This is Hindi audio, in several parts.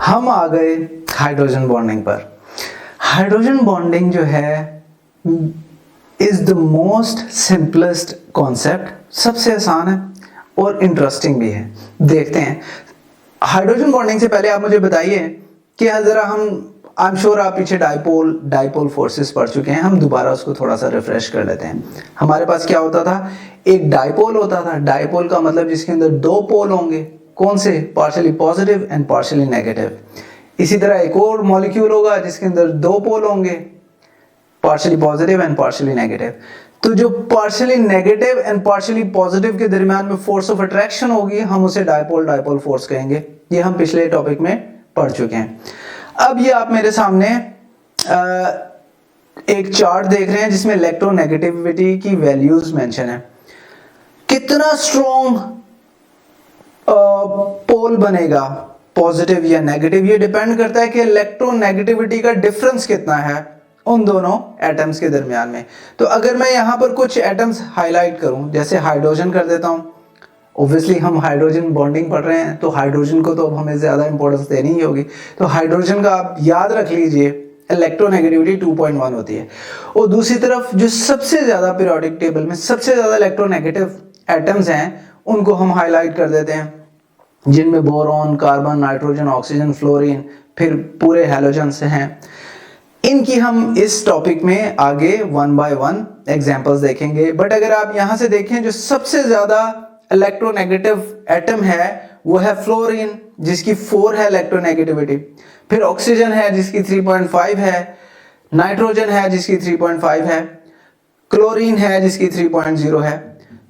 हम आ गए हाइड्रोजन बॉन्डिंग पर। हाइड्रोजन बॉन्डिंग जो है is the most simplest concept, सबसे आसान है और इंटरेस्टिंग भी है। देखते हैं हाइड्रोजन बॉन्डिंग से पहले आप मुझे बताइए कि जरा आई एम श्योर आप पीछे डाइपोल फोर्सेस पढ़ चुके हैं, हम दोबारा उसको थोड़ा सा रिफ्रेश कर लेते हैं। हमारे पास क्या होता था, एक डाइपोल होता था। डाइपोल का मतलब जिसके अंदर दो पोल होंगे, कौन से, partially positive and partially negative. इसी तरह एक और मॉलिक्यूल होगा जिसके अंदर दो पोल होंगे, partially positive and partially negative. तो जो partially negative and partially positive के दरमियान में फोर्स ऑफ अट्रैक्शन होगी, हम उसे डाइपोल फोर्स कहेंगे। ये हम पिछले टॉपिक में पढ़ चुके हैं। अब ये आप मेरे सामने एक चार्ट देख रहे हैं जिसमें इलेक्ट्रोनेगेटिविटी की वैल्यूज मेंशन है। कितना स्ट्रॉन्ग पोल बनेगा, पॉजिटिव या नेगेटिव, ये डिपेंड करता है कि इलेक्ट्रोनेगेटिविटी का डिफरेंस कितना है उन दोनों एटम्स के दरमियान में। तो अगर मैं यहां पर कुछ एटम्स हाईलाइट करूं, जैसे हाइड्रोजन कर देता हूं। ऑब्वियसली हम हाइड्रोजन बॉन्डिंग पढ़ रहे हैं तो हाइड्रोजन को तो अब हमें ज्यादा इंपॉर्टेंस देनी ही होगी। तो हाइड्रोजन का आप याद रख लीजिए इलेक्ट्रोनेगेटिविटी 2.1 होती है। और दूसरी तरफ जो सबसे ज्यादा पीरियोडिक टेबल में सबसे ज्यादा इलेक्ट्रोनेगेटिव एटम्स हैं उनको हम हाईलाइट कर देते हैं, जिनमें boron, carbon, nitrogen, oxygen, fluorine, फिर पूरे हैलोजन्स हैं। इनकी हम इस टॉपिक में आगे 1 by 1 एग्जांपल्स देखेंगे। बट अगर आप यहां से देखें, जो सबसे ज्यादा इलेक्ट्रोनेगेटिव एटम है वो है फ्लोरीन, जिसकी 4 है इलेक्ट्रोनेगेटिविटी। फिर ऑक्सीजन है जिसकी 3.5 है, नाइट्रोजन है जिसकी 3.5 है, क्लोरीन है जिसकी 3.0 है।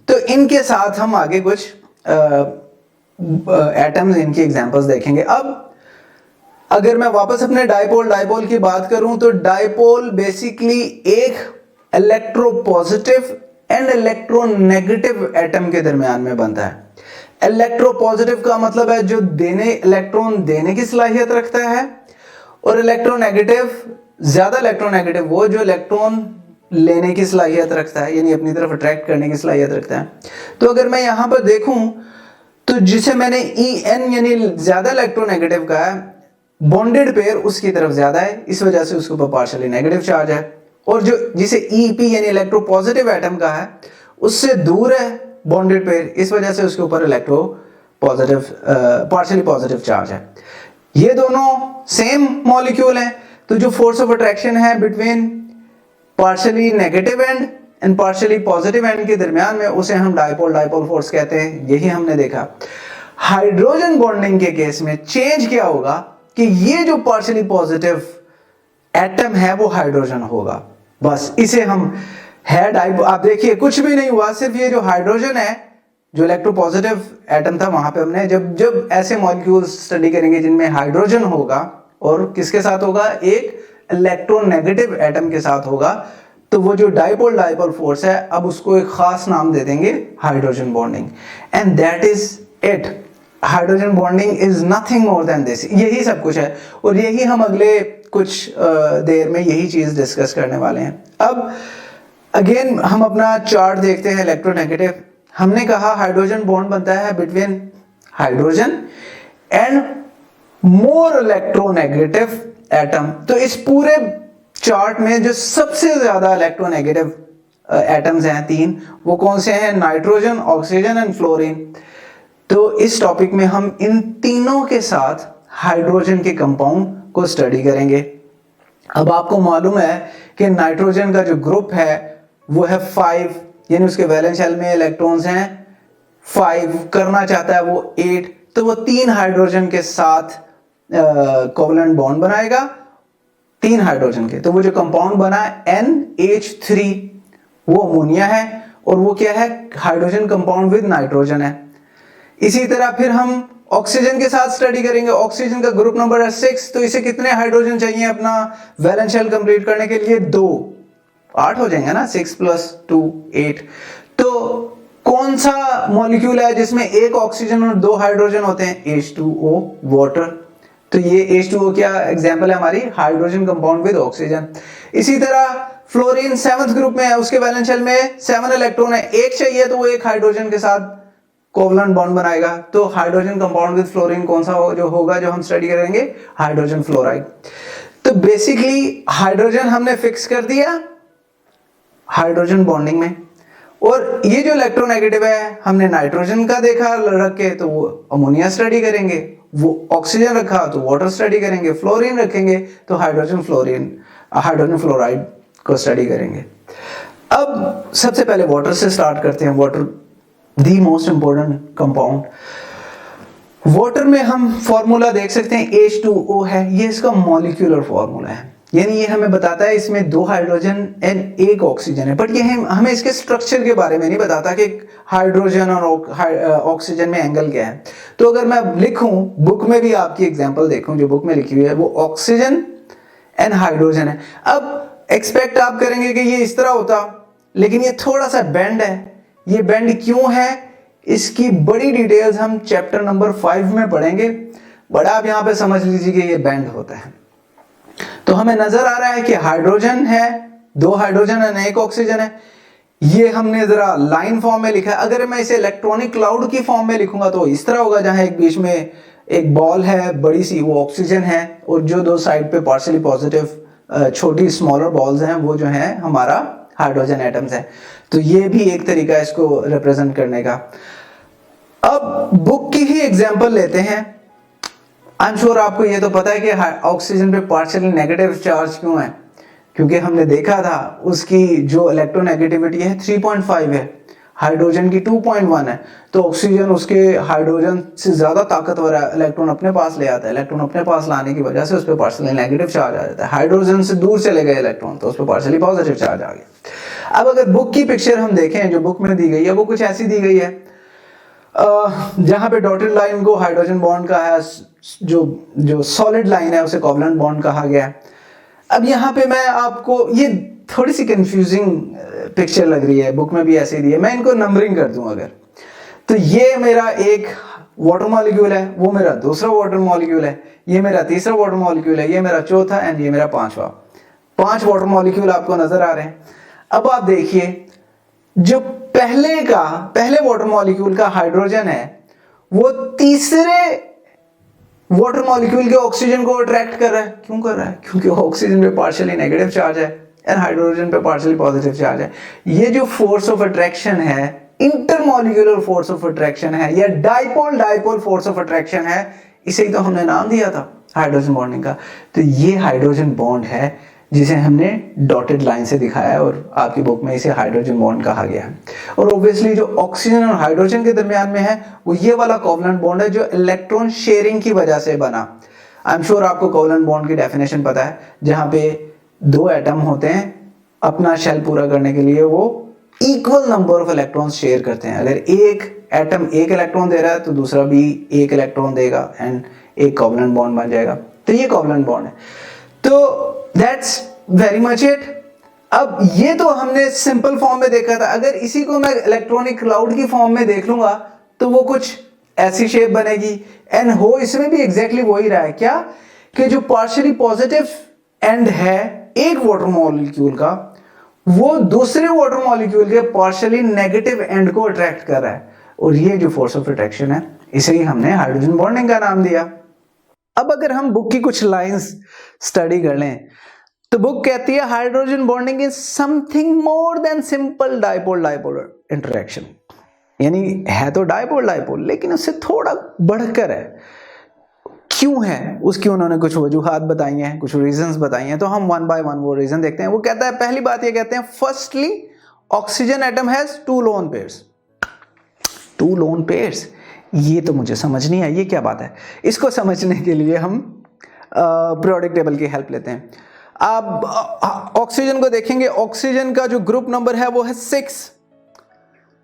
तो इनके साथ हम आगे कुछ एटम्स, इनकी एग्जांपल्स देखेंगे। अब अगर मैं वापस अपने डाइपोल की बात करूं तो डाइपोल बेसिकली एक इलेक्ट्रोपॉजिटिव एंड इलेक्ट्रोनेगेटिव एटम के दरमियान में बनता है। इलेक्ट्रोपॉजिटिव का मतलब है जो इलेक्ट्रॉन देने की सलाहियत रखता है, और इलेक्ट्रोनेगेटिव, ज्यादा इलेक्ट्रोनेगेटिव वो जो इलेक्ट्रॉन लेने की सलाहियत रखता है, यानी अपनी तरफ अट्रैक्ट करने की सलाहियत रखता है। तो अगर मैं यहां पर देखूं तो जिसे मैंने En यानी ज्यादा इलेक्ट्रोनेगेटिव का है, बॉन्डेड पेयर उसकी तरफ ज्यादा है, इस वजह से उसके ऊपर पार्शियली नेगेटिव चार्ज है। और जो जिसे Ep यानी इलेक्ट्रोपॉजिटिव एटम का है उससे दूर है बॉन्डेड पेयर, इस वजह से उसके ऊपर पार्शियली पॉजिटिव चार्ज है। ये दोनों सेम मॉलिक्यूल हैं, तो जो फोर्स ऑफ अट्रैक्शन है between partially negative and and partially positive and के दरमियान में, उसे हम डाइपोल फोर्स कहते हैं। यही हमने देखा। हाइड्रोजन बॉन्डिंग के केस में चेंज क्या होगा कि ये जो पार्शियली पॉजिटिव एटम है वो हाइड्रोजन होगा, बस इसे हम है डाइपोल। आप देखिए कुछ भी नहीं हुआ, सिर्फ ये जो हाइड्रोजन है, जो इलेक्ट्रोपॉजिटिव एटम था, वहां पे हमने जब ऐसे मॉलिक्यूल्स स्टडी करेंगे जिनमें हाइड्रोजन होगा और किसके साथ होगा, एक इलेक्ट्रोनेगेटिव एटम के साथ होगा, तो वो जो डाइपोल फोर्स है अब उसको एक खास नाम दे देंगे, hydrogen bonding. And that is it. Hydrogen bonding is nothing more than this. यही सब कुछ है और यही हम अगले कुछ देर में यही चीज डिस्कस करने वाले हैं। अब अगेन हम अपना चार्ट देखते हैं इलेक्ट्रोनेगेटिव। हमने कहा हाइड्रोजन बॉन्ड बनता है between hydrogen and more electronegative atom. तो इस पूरे चार्ट में जो सबसे ज्यादा इलेक्ट्रोनेगेटिव एटम्स हैं 3, वो कौन से हैं, नाइट्रोजन, ऑक्सीजन एंड फ्लोरीन। तो इस टॉपिक में हम इन तीनों के साथ हाइड्रोजन के कंपाउंड को स्टडी करेंगे। अब आपको मालूम है कि नाइट्रोजन का जो ग्रुप है वो है 5, यानी उसके वैलेंस शेल में इलेक्ट्रॉन्स हैं 5, करना चाहता है वो 8, तो वो 3 हाइड्रोजन के साथ कोवलेंट बॉन्ड बनाएगा, 3 हाइड्रोजन के। तो वो जो कंपाउंड बना NH3 वो अमोनिया है, और वो क्या है, हाइड्रोजन कंपाउंड विद नाइट्रोजन है। इसी तरह फिर हम ऑक्सीजन के साथ स्टडी करेंगे। ऑक्सीजन का ग्रुप नंबर है 6, तो इसे कितने हाइड्रोजन चाहिए अपना वैलेंस शेल कंप्लीट करने के लिए, 2, 8 हो जाएंगे ना, 6 + 2 8। तो कौन सा मॉलिक्यूल है जिसमें एक ऑक्सीजन और 2 हाइड्रोजन होते हैं, H2O, वाटर। तो ये H2O क्या एग्जांपल है हमारी, हाइड्रोजन कंपाउंड विद ऑक्सीजन। इसी तरह फ्लोरीन 7th ग्रुप में है, उसके वैलेंस शेल में 7 इलेक्ट्रॉन है, एक चाहिए तो वो एक हाइड्रोजन के साथ कोवलेंट बॉन्ड बनाएगा। तो हाइड्रोजन कंपाउंड विद फ्लोरीन कौन सा होगा जो हम स्टडी करेंगे? Hydrogen fluoride. तो बेसिकली हाइड्रोजन हमने फिक्स कर दिया हाइड्रोजन बॉन्डिंग में, और ये जो इलेक्ट्रोनेगेटिव है हमने नाइट्रोजन का देखा रख के तो वो अमोनिया स्टडी करेंगे, वो ऑक्सीजन रखा तो वाटर स्टडी करेंगे, फ्लोरीन रखेंगे तो हाइड्रोजन फ्लोराइड को स्टडी करेंगे। अब सबसे पहले वाटर से स्टार्ट करते हैं। Water the most important compound. Water में हम फॉर्मूला देख सकते हैं H2O है, ये इसका मॉलिक्यूलर फॉर्मूला है, यानी ये हमें बताता है इसमें 2 हाइड्रोजन एंड 1 ऑक्सीजन है, बट ये हमें इसके स्ट्रक्चर के बारे में नहीं बताता कि हाइड्रोजन और ऑक्सीजन में एंगल क्या है। तो अगर मैं लिखूं, बुक में भी आपकी एग्जांपल देखूं जो बुक में लिखी हुई है, वो ऑक्सीजन एंड हाइड्रोजन है। अब एक्सपेक्ट आप करेंगे कि ये इस तरह होता, लेकिन ये थोड़ा सा बेंड है। ये बेंड क्यों है, इसकी बड़ी डिटेल्स हम चैप्टर नंबर 5 में पढ़ेंगे, बट आप यहां पे समझ लीजिए कि ये बेंड होता है। तो हमें नजर आ रहा है कि हाइड्रोजन है, 2 हाइड्रोजन है, 1 ऑक्सीजन है। ये हमने जरा लाइन फॉर्म में लिखा है। अगर मैं इसे इलेक्ट्रॉनिक क्लाउड की फॉर्म में लिखूंगा तो इस तरह होगा, जहां एक बीच में एक बॉल है बड़ी सी, वो ऑक्सीजन है, और जो 2 साइड पे पार्शियली पॉजिटिव छोटी स्मॉलर बॉल्स हैं वो जो है हमारा हाइड्रोजन एटम्स है। तो ये भी एक तरीका है इसको रिप्रेजेंट करने का। अब बुक की ही एग्जांपल लेते हैं। आई एम श्योर आपको ये तो पता है कि ऑक्सीजन पे पार्शियली नेगेटिव चार्ज क्यों है, क्योंकि हमने देखा था उसकी जो इलेक्ट्रोनेगेटिविटी है 3.5 है, हाइड्रोजन की 2.1 है। तो ऑक्सीजन उसके हाइड्रोजन से ज्यादा ताकतवर है, इलेक्ट्रॉन अपने पास ले आता है। इलेक्ट्रॉन अपने पास लाने की वजह से उस पर पार्शियली नेगेटिव चार्ज आ जाता है। हाइड्रोजन से दूर चले गए इलेक्ट्रॉन तो उस पर पार्शियली पॉजिटिव चार्ज आ गया। अब अगर बुक की पिक्चर हम देखें जो बुक में दी गई है, वो कुछ ऐसी दी गई है जहां पे डॉटेड लाइन को हाइड्रोजन बॉन्ड का है, जो सॉलिड लाइन है उसे कोवलेंट बॉन्ड कहा गया है। अब यहाँ पे मैं आपको, ये थोड़ी सी कंफ्यूजिंग पिक्चर लग रही है, बुक में भी ऐसे दी है, मैं इनको नंबरिंग कर दूं अगर, तो ये मेरा एक वाटर मॉलिक्यूल है, वो मेरा दूसरा वाटर मॉलिक्यूल है, ये मेरा तीसरा वाटर मॉलिक्यूल है, ये मेरा चौथा एंड ये मेरा 5वां। 5 वाटर मॉलिक्यूल आपको नजर आ रहे हैं। अब आप देखिए जो पहले वाटर मॉलिक्यूल का हाइड्रोजन है वो तीसरे वाटर मॉलिक्यूल के ऑक्सीजन को अट्रैक्ट कर रहा है। क्यों कर रहा है? क्योंकि ऑक्सीजन पे पार्शियली नेगेटिव चार्ज है एंड हाइड्रोजन पे पार्शियली पॉजिटिव चार्ज है। ये जो फोर्स ऑफ अट्रैक्शन है, इंटरमॉलिक्यूलर फोर्स ऑफ अट्रैक्शन है या डाइपोल फोर्स ऑफ अट्रैक्शन है, इसे ही तो हमने नाम दिया था हाइड्रोजन बॉन्डिंग का। तो ये हाइड्रोजन बॉन्ड है जिसे हमने डॉटेड लाइन से दिखाया है, और आपकी बुक में इसे हाइड्रोजन बॉन्ड कहा गया है। और ऑब्वियसली जो ऑक्सीजन और हाइड्रोजन के दरमियान में है वो ये वाला कोवलेंट बॉन्ड है जो इलेक्ट्रॉन शेयरिंग की वजह से बना। आई एम श्योर आपको कोवलेंट बॉन्ड की डेफिनेशन पता है, जहां पे 2 एटम होते हैं, अपना शेल पूरा करने के लिए वो equal number of electrons share करते हैं। अगर एक एटम 1 इलेक्ट्रॉन दे रहा है तो दूसरा भी 1 इलेक्ट्रॉन देगा एंड एक कोवलेंट बॉन्ड बन जाएगा। तो ये कोवलेंट बॉन्ड है। तो दैट्स वेरी मच इट। अब ये तो हमने सिंपल फॉर्म में देखा था, अगर इसी को मैं इलेक्ट्रॉनिक क्लाउड की फॉर्म में देख लूंगा तो वो कुछ ऐसी शेप बनेगी। एंड हो इसमें भी एग्जैक्टली वही रहा है, क्या कि जो पार्शियली पॉजिटिव एंड है एक वाटर मॉलिक्यूल का, वो दूसरे वाटर मॉलिक्यूल के पार्शियली नेगेटिव एंड को अट्रैक्ट कर रहा है, और ये जो फोर्स ऑफ अट्रैक्शन है इसे ही हमने हाइड्रोजन बॉन्डिंग का नाम दिया। अब अगर हम बुक की कुछ लाइंस स्टडी कर लें तो बुक कहती है hydrogen bonding is something more than simple dipole interaction. यानी है तो डाइपोल लेकिन उससे थोड़ा बढ़कर है। क्यों है उसकी उन्होंने कुछ वजूहात बताई हैं, कुछ रीजंस बताई हैं, तो हम 1 बाय 1 वो रीजन देखते हैं। वो कहता है, पहली बात ये कहते हैं, firstly oxygen atom has 2 lone pairs. 2 lone pairs, ये तो मुझे समझ नहीं आई, ये क्या बात है। इसको समझने के लिए हम पीरियोडिक टेबल की हेल्प लेते हैं। आप ऑक्सीजन को देखेंगे, ऑक्सीजन का जो ग्रुप नंबर है वो है 6,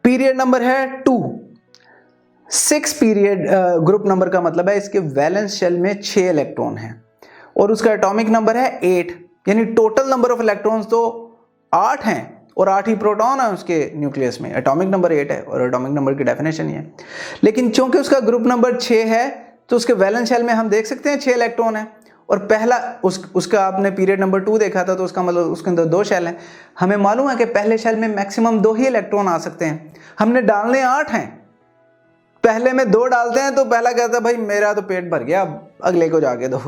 पीरियड नंबर है 2। 6 पीरियड ग्रुप नंबर का मतलब है इसके वैलेंस शेल में 6 इलेक्ट्रॉन हैं और उसका एटॉमिक नंबर है 8, यानी टोटल नंबर ऑफ इलेक्ट्रॉन्स तो 8 हैं और 8 ही प्रोटॉन है उसके न्यूक्लियस में। एटॉमिक नंबर 8 है और एटॉमिक नंबर की डेफिनेशन ही है। लेकिन चूंकि उसका ग्रुप नंबर 6 है तो उसके वैलेंस शेल में हम देख सकते हैं 6 इलेक्ट्रॉन है और पहला उसका आपने पीरियड नंबर 2 देखा था, तो उसका मतलब उसके अंदर 2 शेल हैं। हमें मालूम है कि पहले शेल में मैक्सिमम 2 ही इलेक्ट्रॉन आ सकते हैं, हमने डालने 8 हैं, पहले में 2 डालते हैं तो पहला कहता है भाई मेरा तो पेट भर गया, अब अगले को जाके दो।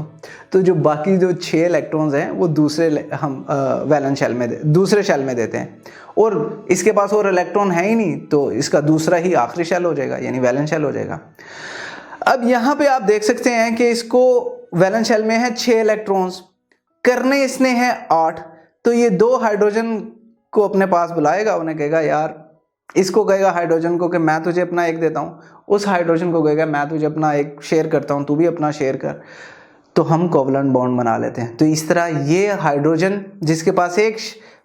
तो जो बाकी जो 6 इलेक्ट्रॉन्स हैं वो दूसरे हम वैलेंस शेल में दूसरे शेल में देते हैं, और इसके पास और इलेक्ट्रॉन है ही नहीं, तो इसका दूसरा ही आखिरी शेल हो जाएगा, यानी वैलेंस शेल हो जाएगा। अब यहाँ पे आप देख सकते हैं कि इसको वैलेंस शेल में है 6 इलेक्ट्रॉन्स, करने इसने हैं 8, तो ये 2 हाइड्रोजन को अपने पास बुलाएगा, उन्हें कहेगा यार, इसको कहेगा हाइड्रोजन को कि मैं तुझे अपना एक देता हूँ, उस हाइड्रोजन को कहेगा मैं तुझे अपना एक शेयर करता हूँ, तू भी अपना शेयर कर, तो हम कोवलेंट बॉन्ड बना लेते हैं। तो इस तरह ये हाइड्रोजन जिसके पास एक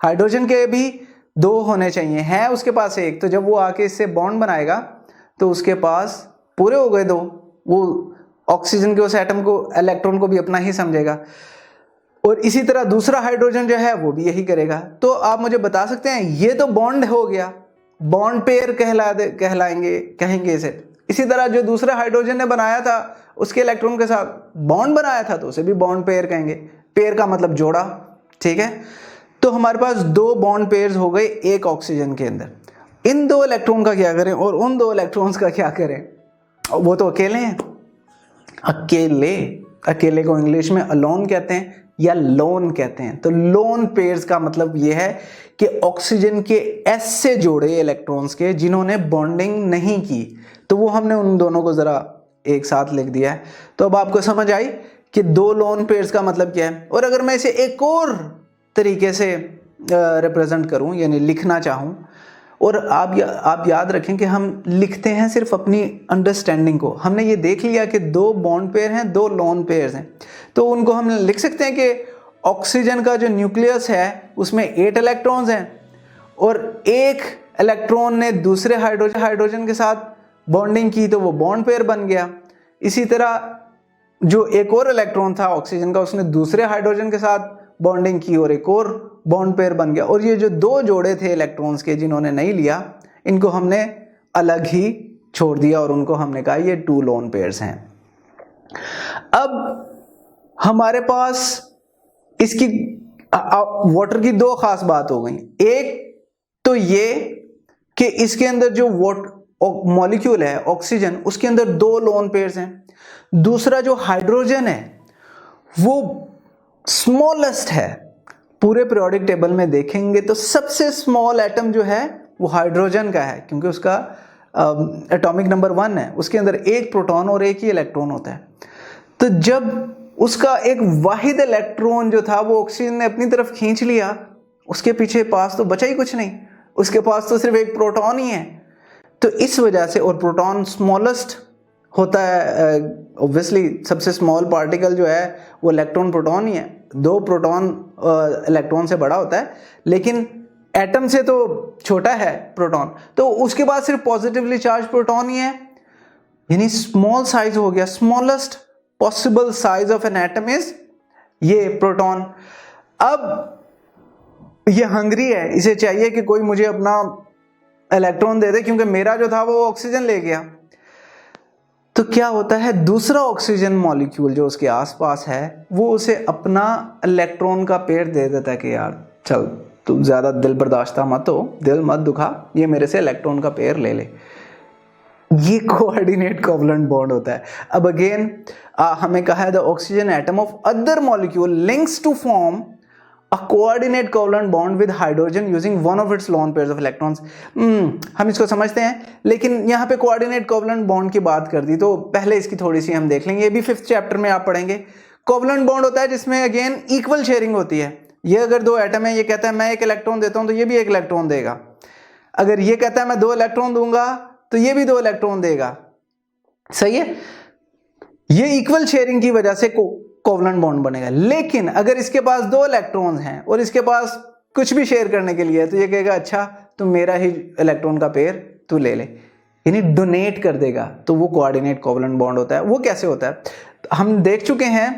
हाइड्रोजन के भी 2 होने चाहिए, है उसके पास एक, तो जब वो आके इससे बॉन्ड बनाएगा तो उसके पास पूरे हो गए 2, वो ऑक्सीजन के उस एटम को, इलेक्ट्रॉन को भी अपना ही समझेगा। और इसी तरह दूसरा हाइड्रोजन जो है वो भी यही करेगा। तो आप मुझे बता सकते हैं ये तो बॉन्ड हो गया, बॉन्ड पेयर कहेंगे इसे। इसी तरह जो दूसरा हाइड्रोजन ने बनाया था उसके इलेक्ट्रॉन के साथ बॉन्ड बनाया था, तो उसे भी बॉन्ड पेयर कहेंगे। पेयर का मतलब जोड़ा, ठीक है। तो हमारे पास 2 बॉन्ड पेयर्स हो गए एक ऑक्सीजन के अंदर। इन 2 इलेक्ट्रॉन का क्या करें और उन 2 इलेक्ट्रॉन्स का क्या करें? वो तो अकेले हैं, अकेले को इंग्लिश में अलोन कहते हैं या लोन कहते हैं। तो लोन पेयर्स का मतलब यह है कि ऑक्सीजन के S से जोड़े इलेक्ट्रॉन्स के जिन्होंने बॉन्डिंग नहीं की, तो वो हमने उन दोनों को जरा एक साथ लिख दिया है। तो अब आपको समझ आई कि 2 लोन पेयर्स का मतलब क्या है। और अगर मैं इसे एक और तरीके से रिप्रेजेंट करूं, यानी लिखना चाहूं, और आप याद रखें कि हम लिखते हैं सिर्फ अपनी अंडरस्टैंडिंग को। हमने ये देख लिया कि 2 बॉन्ड पेयर हैं, 2 लोन पेयर्स हैं, तो उनको हम लिख सकते हैं कि ऑक्सीजन का जो न्यूक्लियस है उसमें 8 इलेक्ट्रॉन्स हैं, और एक इलेक्ट्रॉन ने दूसरे हाइड्रोजन के साथ बॉन्डिंग की तो वो बॉन्ड पेयर बन गया। इसी तरह जो एक और इलेक्ट्रॉन था ऑक्सीजन का, उसने दूसरे हाइड्रोजन के साथ बॉन्डिंग की और एक और बॉन्ड पेयर बन गया। और ये जो 2 जोड़े थे इलेक्ट्रॉन्स के जिन्होंने नहीं लिया, इनको हमने अलग ही छोड़ दिया और उनको हमने कहा ये 2 लोन पेयर्स हैं। अब हमारे पास इसकी वाटर की 2 खास बात हो गई। एक तो ये कि इसके अंदर जो मॉलिक्यूल है ऑक्सीजन, उसके अंदर 2 लोन पेयर्स हैं। दूसरा जो हाइड्रोजन है वो स्मॉलेस्ट है। पूरे पीरियोडिक टेबल में देखेंगे तो सबसे स्मॉल एटम जो है वो हाइड्रोजन का है, क्योंकि उसका एटॉमिक नंबर 1 है, उसके अंदर 1 प्रोटॉन और 1 ही इलेक्ट्रॉन होता है। तो जब उसका एक वाहिद इलेक्ट्रॉन जो था वो ऑक्सीजन ने अपनी तरफ खींच लिया, उसके पीछे पास तो बचा ही कुछ नहीं, उसके पास तो सिर्फ 1 प्रोटॉन ही है। तो इस वजह से, और प्रोटॉन स्मॉलेस्ट होता है, ऑब्वियसली सबसे स्मॉल पार्टिकल जो है वो इलेक्ट्रॉन प्रोटॉन ही है। 2 प्रोटॉन इलेक्ट्रॉन से बड़ा होता है, लेकिन एटम से तो छोटा है प्रोटॉन, तो उसके पास सिर्फ पॉजिटिवली चार्ज प्रोटॉन ही है, यानी स्मॉल साइज हो गया। Smallest possible size of an atom is ये प्रोटॉन। अब ये हंग्री है, इसे चाहिए कि कोई मुझे अपना इलेक्ट्रॉन दे दे, क्योंकि मेरा जो था वो ऑक्सीजन ले गया। तो क्या होता है, दूसरा ऑक्सीजन मॉलिक्यूल जो उसके आसपास है वो उसे अपना इलेक्ट्रॉन का पेयर दे देता है कि यार चल तू ज्यादा दिल बर्दाश्त मत हो, दिल मत दुखा, ये मेरे से इलेक्ट्रॉन का पेयर ले ले। ये कोऑर्डिनेट कोवलेंट बॉन्ड होता है। अब अगेन हमें कहा है the oxygen atom of other molecule links to form a coordinate covalent bond with hydrogen using one of its lone pairs of electrons। हम इसको समझते हैं, लेकिन यहाँ पे coordinate covalent bond की बात कर दी तो पहले इसकी थोड़ी सी हम देख लेंगे। ये भी 5th चैप्टर में आप पढ़ेंगे। कोवलेंट बॉन्ड होता है जिसमें अगेन इक्वल शेयरिंग होती है। ये अगर 2 एटम है, ये कहता है मैं 1 इलेक्ट्रॉन देता हूँ तो ये भी 1 इलेक्ट्रॉन देगा। अगर ये कहता है मैं 2 इलेक्ट्रॉन दूंगा तो ये भी 2 इलेक्ट्रॉन देगा। सही है, ये इक्वल शेयरिंग की वजह से कोवलेंट बॉन्ड बनेगा। लेकिन अगर इसके पास 2 इलेक्ट्रॉन्स हैं और इसके पास कुछ भी शेयर करने के लिए है, तो ये कहेगा अच्छा तुम मेरा ही इलेक्ट्रॉन का पेयर तू ले ले, यानी डोनेट कर देगा। तो वो कोऑर्डिनेट कोवलेंट बॉन्ड होता है। वो कैसे होता है, हम देख चुके हैं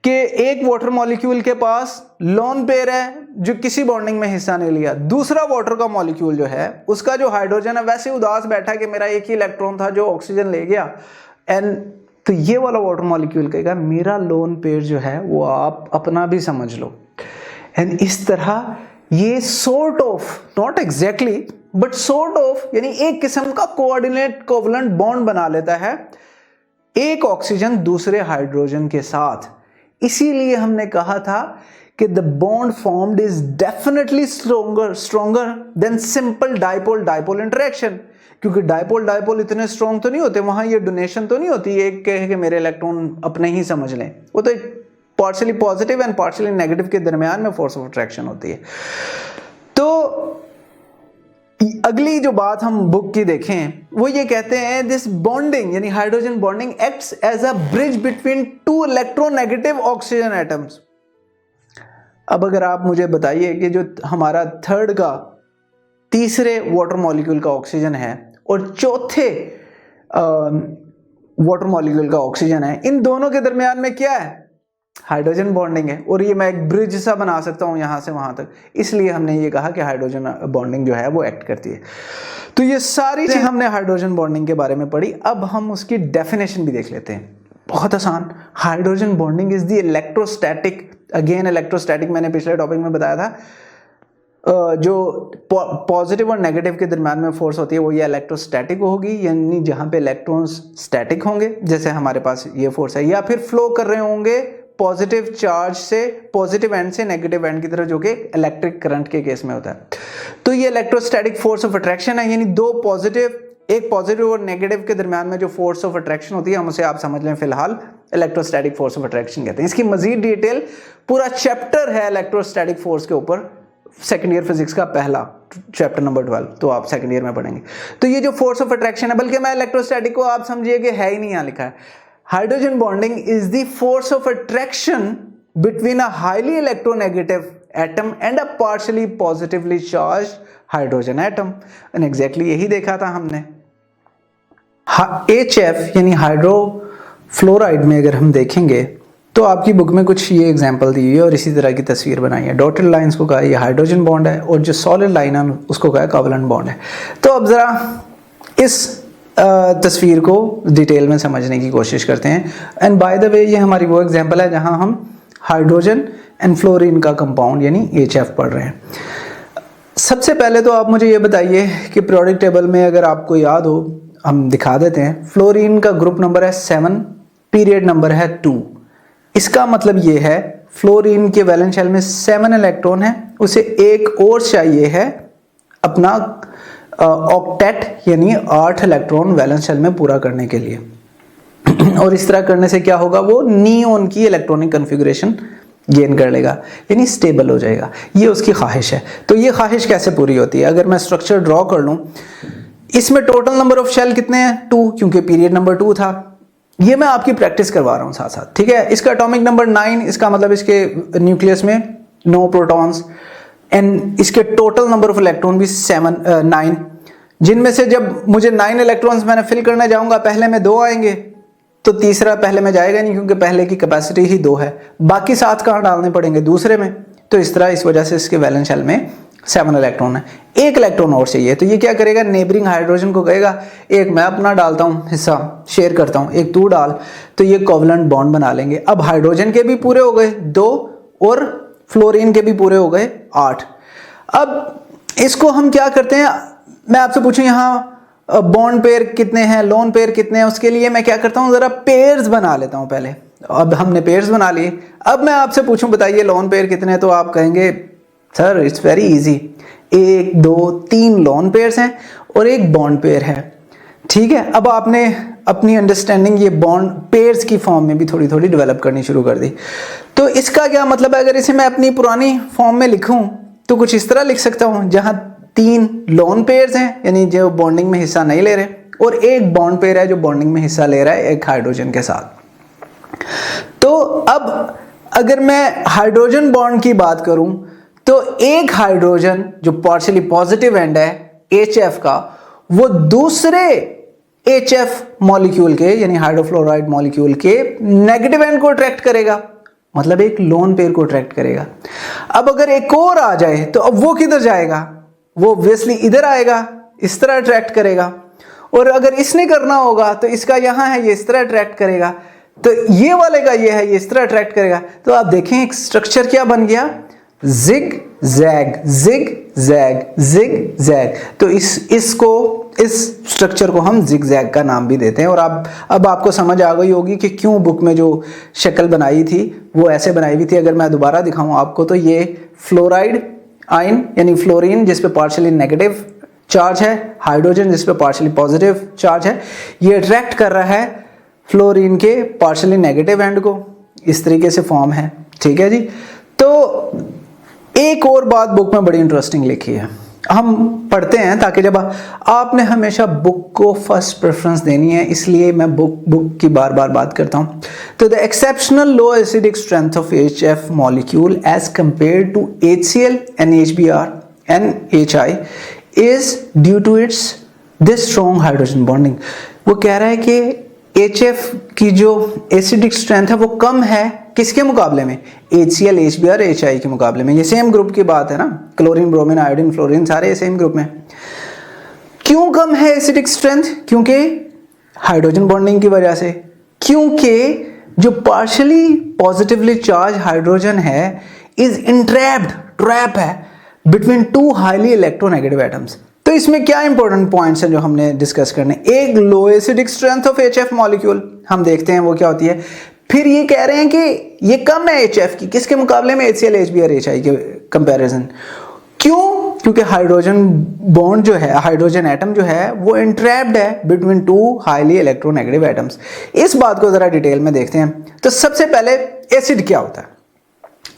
कि एक वाटर मॉलिक्यूल के पास लोन पेयर है जो किसी बॉन्डिंग में हिस्सा नहीं लिया। दूसरा वाटर का मॉलिक्यूल जो है उसका जो हाइड्रोजन है वैसे उदास बैठा कि मेरा 1 ही इलेक्ट्रॉन था जो ऑक्सीजन ले गया, एंड तो ये वाला वाटर मॉलिक्यूल कहेगा मेरा लोन पेयर जो है वो आप अपना भी समझ लो। एंड इस तरह ये sort of, not exactly but sort of, यानी एक किस्म का कोऑर्डिनेट कोवलेंट बॉन्ड बना लेता है एक ऑक्सीजन दूसरे हाइड्रोजन के साथ। इसीलिए हमने कहा था कि the bond formed is definitely stronger then simple dipole dipole interaction, क्योंकि डाइपोल डाइपोल इतने स्ट्रॉन्ग तो नहीं होते, वहां ये डोनेशन तो नहीं होती एक कहे कि मेरे इलेक्ट्रॉन अपने ही समझ लें, वो तो partially positive and partially negative के दरमियान में फोर्स ऑफ अट्रैक्शन होती है। तो अगली जो बात हम बुक की देखें वो ये कहते हैं दिस बॉन्डिंग यानी hydrogen bonding acts as a bridge between two electronegative oxygen atoms. अब अगर आप मुझे बताइए कि जो हमारा थर्ड का तीसरे वाटर मॉलिक्यूल का ऑक्सीजन है और चौथे वाटर मॉलिक्यूल का ऑक्सीजन है, इन दोनों के दरमियान में क्या है? हाइड्रोजन बॉन्डिंग है। और ये मैं एक ब्रिज सा बना सकता हूं यहां से वहां तक, इसलिए हमने ये कहा कि हाइड्रोजन बॉन्डिंग जो है वो एक्ट करती है। तो ये सारी चीज हमने हाइड्रोजन बॉन्डिंग के बारे में पढ़ी। अब हम उसकी डेफिनेशन भी देख लेते हैं, बहुत आसान। Hydrogen bonding is the electrostatic, again electrostatic मैंने पिछले टॉपिक में बताया था, जो पॉजिटिव और नेगेटिव के दरम्यान में फोर्स होती है वो ये इलेक्ट्रोस्टैटिक होगी, यानी जहां पे इलेक्ट्रॉन्स स्टैटिक होंगे जैसे हमारे पास ये फोर्स है, या फिर फ्लो कर रहे होंगे पॉजिटिव चार्ज से पॉजिटिव एंड से नेगेटिव एंड की तरफ, जो कि इलेक्ट्रिक करंट के केस में होता है। तो ये इलेक्ट्रोस्टैटिक फोर्स ऑफ अट्रैक्शन है, यानी दो पॉजिटिव, एक पॉजिटिव और नेगेटिव के दरमियान में जो फोर्स ऑफ अट्रैक्शन होती है, हम उसे आप समझ लें फिलहाल इलेक्ट्रोस्टैटिक फोर्स ऑफ अट्रैक्शन कहते हैं। इसकी मजीद डिटेल पूरा चैप्टर है इलेक्ट्रोस्टैटिक फोर्स के ऊपर, सेकंड ईयर फिजिक्स का पहला चैप्टर नंबर 12, तो आप सेकंड ईयर में पढ़ेंगे। तो ये जो फोर्स ऑफ अट्रैक्शन है, बल्कि मैं इलेक्ट्रोस्टैटिक को आप समझिए कि है ही नहीं, यहां लिखा है hydrogen bonding is the force of attraction between a highly electronegative atom and a partially positively charge hydrogen atom. And exactly यही देखा था हमने। HF यानी हाइड्रोफ्लोराइड में अगर हम देखेंगे तो आपकी बुक में कुछ ये एग्जांपल दी हुई है और इसी तरह की तस्वीर बनाई है। डॉटेड लाइंस को कहा ये हाइड्रोजन बॉन्ड है और जो सॉलिड लाइन है उसको कहा कोवलेंट बॉन्ड है। तो अब जरा इस तस्वीर को डिटेल में समझने की कोशिश करते हैं। एंड बाय द वे ये हमारी वो एग्जांपल है जहां हम हाइड्रोजन एंड फ्लोरीन का कंपाउंड यानी HF पढ़ रहे हैं। सबसे पहले तो आप मुझे ये बताइए कि पीरियोडिक टेबल में अगर आपको याद हो, हम दिखा देते हैं, फ्लोरीन का ग्रुप नंबर है 7, पीरियड नंबर है 2। इसका मतलब ये है फ्लोरीन के वैलेंस शेल में 7 इलेक्ट्रॉन है, उसे एक और चाहिए है अपना ऑक्टेट यानी 8 इलेक्ट्रॉन वैलेंस शेल में पूरा करने के लिए। और इस तरह करने से क्या होगा, वो नियोन की इलेक्ट्रॉनिक कॉन्फ़िगरेशन गेन कर लेगा यानी स्टेबल हो जाएगा। ये उसकी ख्वाहिश है। तो ये ख्वाहिश कैसे पूरी होती है? अगर मैं स्ट्रक्चर ड्रॉ कर लूं, इसमें टोटल नंबर ऑफ शेल कितने हैं? 2, क्योंकि पीरियड नंबर 2 था। ये मैं आपकी प्रैक्टिस करवा रहा हूं साथ साथ, ठीक है। इसका एटॉमिक नंबर 9, इसका मतलब इसके न्यूक्लियस में 9 प्रोटॉन्स, एंड इसके टोटल नंबर ऑफ इलेक्ट्रॉन भी 9, जिनमें से जब मुझे 9 इलेक्ट्रॉन्स मैंने फिल करने जाऊंगा, पहले में 2 आएंगे, तो तीसरा पहले में जाएगा नहीं क्योंकि पहले की कैपेसिटी ही 2 है। बाकी 7 कहाँ डालने पड़ेंगे? दूसरे में। तो इस तरह इस वजह से इसके वैलेंस शेल में 7 इलेक्ट्रॉन है। 1 इलेक्ट्रॉन और चाहिए, तो ये क्या करेगा, नेबरिंग हाइड्रोजन को कहेगा एक मैं अपना डालता हूँ हिस्सा, शेयर करता हूँ, एक तू डाल, तो ये कोवलेंट बॉन्ड बना लेंगे। अब हाइड्रोजन के भी पूरे हो गए 2 और फ्लोरीन के भी पूरे हो गए 8। अब इसको हम क्या करते हैं, मैं आपसे पूछूं यहाँ बॉन्ड पेयर कितने हैं, लोन पेयर कितने हैं, उसके लिए मैं क्या करता हूँ, जरा पेयर्स बना लेता हूँ पहले। अब हमने पेयर्स बना लिए। अब मैं आपसे पूछूं बताइए लोन पेयर कितने हैं, तो आप कहेंगे sir it's very easy, 1 2 3 lone pairs हैं और 1 बॉन्ड पेयर है, ठीक है। अब आपने अपनी अंडरस्टैंडिंग ये बॉन्ड पेयर्स की फॉर्म में भी थोड़ी थोड़ी डेवलप करनी शुरू कर दी। तो इसका क्या मतलब है, अगर इसे मैं अपनी पुरानी फॉर्म में लिखूं तो कुछ इस तरह लिख सकता हूं, जहां 3 लोन पेयर्स हैं यानी जो बॉन्डिंग में हिस्सा नहीं ले रहे, और 1 बॉन्ड पेयर है जो बॉन्डिंग में हिस्सा ले रहा है एक हाइड्रोजन के साथ। तो अब अगर मैं हाइड्रोजन बॉन्ड की बात करूं तो एक हाइड्रोजन जो पार्शियली पॉजिटिव एंड है HF का, वो दूसरे HF मॉलिक्यूल के यानी हाइड्रोफ्लोराइड मॉलिक्यूल के नेगेटिव एंड को अट्रैक्ट करेगा, मतलब एक लोन पेयर को अट्रैक्ट करेगा। अब अगर एक और आ जाए तो अब वो किधर जाएगा, वो ऑब्वियसली इधर आएगा, इस तरह अट्रैक्ट करेगा। और अगर इसने करना होगा तो इसका यहाँ है, ये इस तरह अट्रैक्ट करेगा, तो ये वाले का ये है, ये इस तरह अट्रैक्ट करेगा। तो आप देखें एक स्ट्रक्चर क्या बन गया, zigzag zigzag zigzag. तो इस स्ट्रक्चर को हम जिग जैग का नाम भी देते हैं। और अब आपको समझ आ गई होगी कि क्यों बुक में जो शक्ल बनाई थी वो ऐसे बनाई हुई थी। अगर मैं दोबारा दिखाऊं आपको तो ये फ्लोराइड आयन यानी फ्लोरीन जिस पे पार्शियली नेगेटिव चार्ज है, हाइड्रोजन जिस पे पार्शियली पॉजिटिव चार्ज है, ये अट्रैक्ट कर रहा है फ्लोरीन के पार्शियली नेगेटिव एंड को, इस तरीके से फॉर्म है। ठीक है जी। तो एक और बात बुक में बड़ी इंटरेस्टिंग लिखी है, हम पढ़ते हैं ताकि जब आपने हमेशा बुक को फर्स्ट प्रेफरेंस देनी है, इसलिए मैं बुक की बार बार बात करता हूं। तो the exceptional low acidic strength of HF molecule as compare to HCl, NHBr, NHI is due to its this strong hydrogen bonding. वो कह रहा है कि HF की जो एसिडिक स्ट्रेंथ है वो कम है किसके मुकाबले में, HCl, HBr, HI के मुकाबले में। ये सेम ग्रुप की बात है ना, क्लोरीन, ब्रोमीन, आयोडीन, फ्लोरीन सारे सेम ग्रुप में। क्यों कम है एसिडिक स्ट्रेंथ, क्योंकि हाइड्रोजन बॉन्डिंग की वजह से, क्योंकि जो पार्शियली पॉजिटिवली चार्ज हाइड्रोजन है इज इंट्रैप्ड, ट्रैप है between two highly electronegative atoms. तो इसमें क्या इंपॉर्टेंट पॉइंट्स हैं जो हमने डिस्कस करने, एक low acidic strength of HF molecule हम देखते हैं वो क्या होती है। फिर ये कह रहे हैं कि ये कम है HF की किसके मुकाबले में, HCl, HBr, HI के कंपैरिजन। क्यों, क्योंकि हाइड्रोजन बॉन्ड जो है, हाइड्रोजन एटम जो है वो इंट्रैप्ड है between two highly electronegative atoms. इस बात को जरा डिटेल में देखते हैं। तो सबसे पहले एसिड क्या होता है।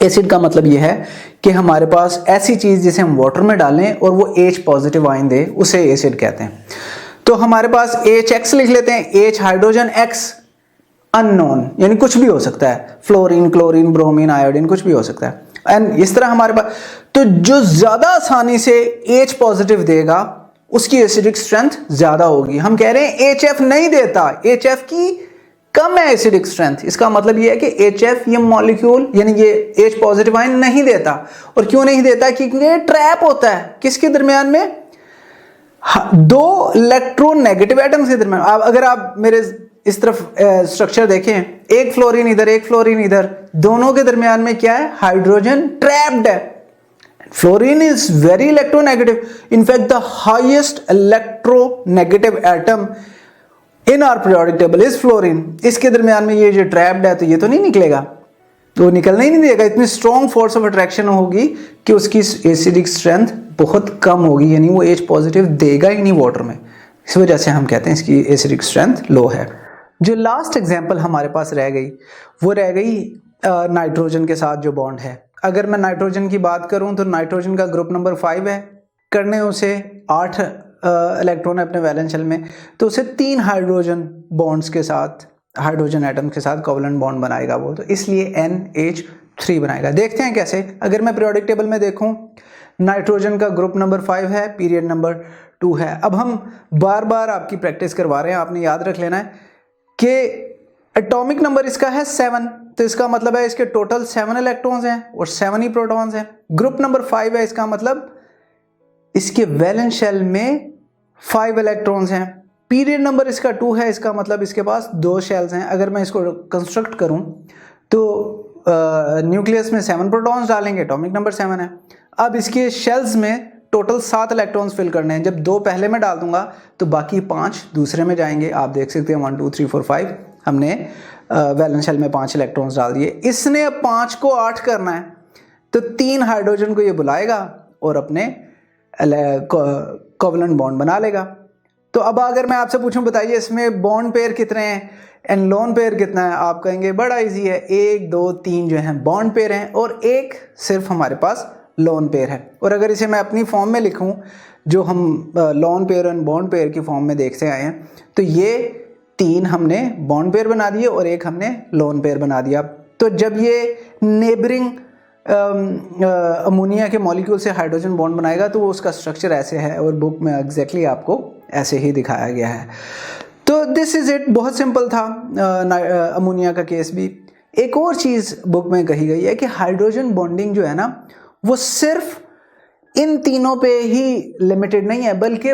एसिड का मतलब यह है कि हमारे पास ऐसी चीज जिसे हम वाटर में डालें और वो H पॉजिटिव आयन दे, उसे एसिड कहते हैं। तो हमारे पास HX लिख लेते हैं, H हाइड्रोजन, X अननोन यानी कुछ भी हो सकता है, फ्लोरीन, क्लोरीन, ब्रोमीन, आयोडीन कुछ भी हो सकता है। एंड इस तरह हमारे पास, तो जो ज्यादा आसानी से H पॉजिटिव देगा उसकी एसिडिक स्ट्रेंथ ज्यादा होगी। हम कह रहे हैं HF नहीं देता, HF की कम है एसिडिक स्ट्रेंथ। इसका मतलब यह है कि HF ये मॉलिक्यूल यानी ये H पॉजिटिव आयन नहीं देता। और क्यों नहीं देता, क्योंकि ये ट्रैप होता है किसके दरमियान में, दो इलेक्ट्रोनेगेटिव एटम्स के दरमियान। अगर आप मेरे इस तरफ स्ट्रक्चर देखें, एक फ्लोरीन इधर, एक फ्लोरीन इधर, दोनों के दरमियान में क्या है, हाइड्रोजन ट्रैप्ड है। Fluorine is very electronegative, in fact the highest electronegative atom in our periodic table is fluorine. इसके दरमियान में ये जो ट्रैप्ड है तो ये तो नहीं निकलेगा, तो निकलना ही नहीं देगा। इतनी स्ट्रॉन्ग फोर्स ऑफ अट्रैक्शन होगी कि उसकी एसिडिक स्ट्रेंथ बहुत कम होगी, यानी वो H पॉजिटिव देगा ही नहीं वाटर में। इस वजह से हम कहते हैं इसकी एसिडिक स्ट्रेंथ लो है। जो लास्ट एग्जांपल हमारे पास रह गई वो रह गई नाइट्रोजन के साथ जो बॉन्ड है। अगर मैं नाइट्रोजन की बात करूं तो नाइट्रोजन का ग्रुप नंबर 5 है, करने उसे 8 इलेक्ट्रॉन अपने वैलेंस शेल में, तो उसे 3 हाइड्रोजन बॉन्ड्स के साथ, हाइड्रोजन एटम के साथ कोवलेंट बॉन्ड बनाएगा वो, तो इसलिए NH3 बनाएगा। देखते हैं कैसे। अगर मैं पीरियोडिक टेबल में देखूं, नाइट्रोजन का ग्रुप नंबर 5 है, पीरियड नंबर 2 है। अब हम बार बार आपकी प्रैक्टिस करवा रहे हैं, आपने याद रख लेना है कि एटॉमिक नंबर इसका है 7, तो इसका मतलब है इसके टोटल 7 इलेक्ट्रॉन्स हैं और 7 ही प्रोटॉन्स हैं। ग्रुप नंबर 5 है, इसका मतलब इसके वैलेंस शेल में 5 इलेक्ट्रॉन्स हैं। पीरियड नंबर इसका 2 है, इसका मतलब इसके पास 2 शेल्स हैं। अगर मैं इसको कंस्ट्रक्ट करूं तो न्यूक्लियस में 7 प्रोटॉन्स डालेंगे, एटॉमिक नंबर 7 है। अब इसके शेल्स में टोटल 7 इलेक्ट्रॉन्स फिल करने हैं। जब 2 पहले में डाल दूंगा तो बाकी 5 दूसरे में जाएंगे। आप देख सकते हैं 1 2 3 4 5 हमने वैलेंस शेल में 5 इलेक्ट्रॉन्स डाल दिए। इसने अब 5 को 8 करना है, तो 3 हाइड्रोजन को ये बुलाएगा और अपने कोवलेंट बॉन्ड बना लेगा। तो अब अगर मैं आपसे पूछूं बताइए इसमें बॉन्ड पेयर कितने हैं एंड लोन पेयर कितना है, आप कहेंगे बड़ा इजी है, 1 2 3 जो हैं बॉन्ड पेयर हैं और एक सिर्फ हमारे पास लोन पेयर है। और अगर इसे मैं अपनी फॉर्म में लिखूं जो हम lone pair and bond pair की फॉर्म में देखते आए हैं, तो ये 3 हमने बॉन्ड पेयर बना दिए और एक हमने लोन पेयर बना दिया। तो जब ये नेबरिंग अमोनिया के मॉलिक्यूल से हाइड्रोजन बॉन्ड बनाएगा तो वो उसका स्ट्रक्चर ऐसे है और बुक में एग्जैक्टली आपको ऐसे ही दिखाया गया है। तो दिस इज इट, बहुत सिंपल था अमोनिया का केस भी। एक और चीज़ बुक में कही गई है कि हाइड्रोजन बॉन्डिंग जो है ना वो सिर्फ इन तीनों पे ही लिमिटेड नहीं है, बल्कि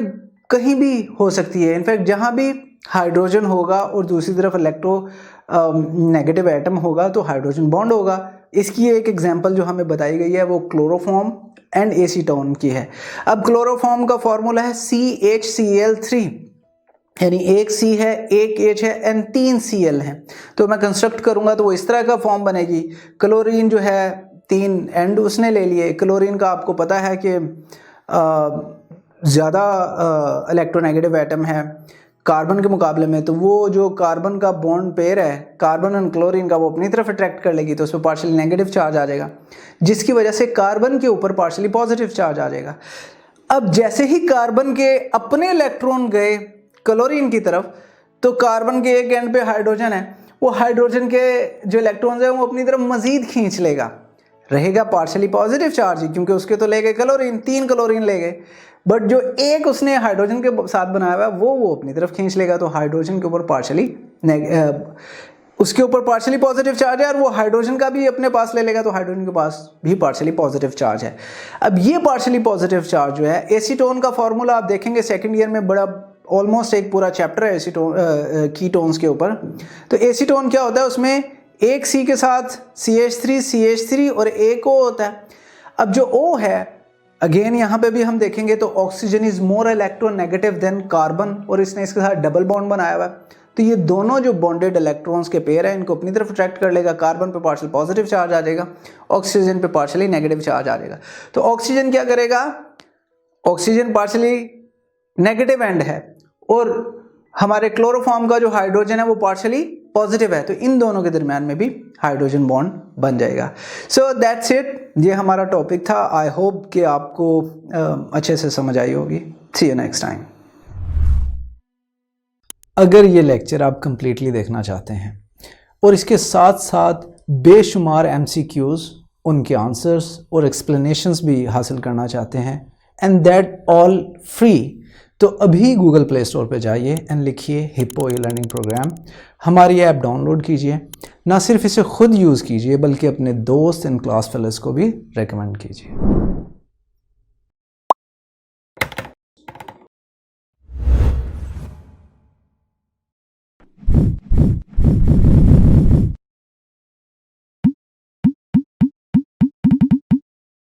कहीं भी हो सकती है। इनफैक्ट जहाँ भी हाइड्रोजन होगा और दूसरी तरफ इलेक्ट्रो नेगेटिव एटम होगा तो हाइड्रोजन बॉन्ड होगा। इसकी एक एग्जांपल जो हमें बताई गई है वो क्लोरोफॉर्म एंड एसीटोन की है। अब क्लोरोफॉर्म का फॉर्मूला है CHCl3, यानी एक C है, एक H है एंड 3 Cl है। तो मैं कंस्ट्रक्ट करूंगा तो वो इस तरह का फॉर्म बनेगी। क्लोरीन जो है 3 एंड उसने ले लिए। क्लोरीन का आपको पता है कि ज़्यादा इलेक्ट्रोनेगेटिव एटम है कार्बन के मुकाबले में, तो वो जो कार्बन का बॉन्ड पेयर है कार्बन और क्लोरीन का वो अपनी तरफ अट्रैक्ट कर लेगी, तो उस पर पार्शियली नेगेटिव चार्ज आ जाएगा, जिसकी वजह से कार्बन के ऊपर पार्शियली पॉजिटिव चार्ज आ जाएगा। अब जैसे ही कार्बन के अपने इलेक्ट्रॉन गए क्लोरीन की तरफ, तो कार्बन के एक एंड पे हाइड्रोजन है, वो हाइड्रोजन के जो इलेक्ट्रॉन्स हैं वो अपनी तरफ मजीद खींच लेगा, रहेगा पार्शियली पॉजिटिव चार्ज ही, क्योंकि उसके तो ले गए क्लोरीन, 3 क्लोरीन ले गए, बट जो एक उसने हाइड्रोजन के साथ बनाया हुआ है वो अपनी तरफ खींच लेगा। तो हाइड्रोजन के ऊपर पार्शियली उसके ऊपर पार्शियली पॉजिटिव चार्ज है और वो हाइड्रोजन का भी अपने पास ले लेगा, तो हाइड्रोजन के पास भी पार्शियली पॉजिटिव चार्ज है। अब ये पार्शियली पॉजिटिव चार्ज जो है, एसीटोन का फॉर्मूला आप देखेंगे सेकंड ईयर में, बड़ा ऑलमोस्ट एक पूरा चैप्टर है एसीटोन कीटोन्स के ऊपर। तो एसीटोन क्या होता है, उसमें एक C के साथ CH3 और एक O होता है। अब जो O है, अगेन यहाँ पे भी हम देखेंगे तो oxygen is more electronegative than carbon, और इसने इसके साथ डबल बॉन्ड बनाया हुआ है। तो ये दोनों जो बॉन्डेड इलेक्ट्रॉन्स के पेयर है इनको अपनी तरफ अट्रैक्ट कर लेगा। कार्बन पे पार्शियल पॉजिटिव चार्ज आ जाएगा, ऑक्सीजन पे पार्शियली नेगेटिव चार्ज आ जाएगा। तो ऑक्सीजन क्या करेगा, ऑक्सीजन पार्शियली नेगेटिव एंड है और हमारे क्लोरोफॉर्म का जो हाइड्रोजन है वो पार्शियली पॉजिटिव है, तो इन दोनों के दरमियान में भी हाइड्रोजन बॉन्ड बन जाएगा। सो दैट्स इट, ये हमारा टॉपिक था। आई होप कि आपको अच्छे से समझ आई होगी। सी यू नेक्स्ट टाइम। अगर ये लेक्चर आप कंप्लीटली देखना चाहते हैं और इसके साथ साथ बेशुमार MCQs, उनके आंसर्स और एक्सप्लेनेशंस भी हासिल करना चाहते हैं, एंड दैट ऑल फ्री, तो अभी गूगल प्ले स्टोर पे जाइए एंड लिखिए हिप्पो ई-लर्निंग प्रोग्राम। हमारी ऐप डाउनलोड कीजिए, ना सिर्फ इसे खुद यूज़ कीजिए बल्कि अपने दोस्त एंड क्लास फेलोज़ को भी रेकमेंड कीजिए।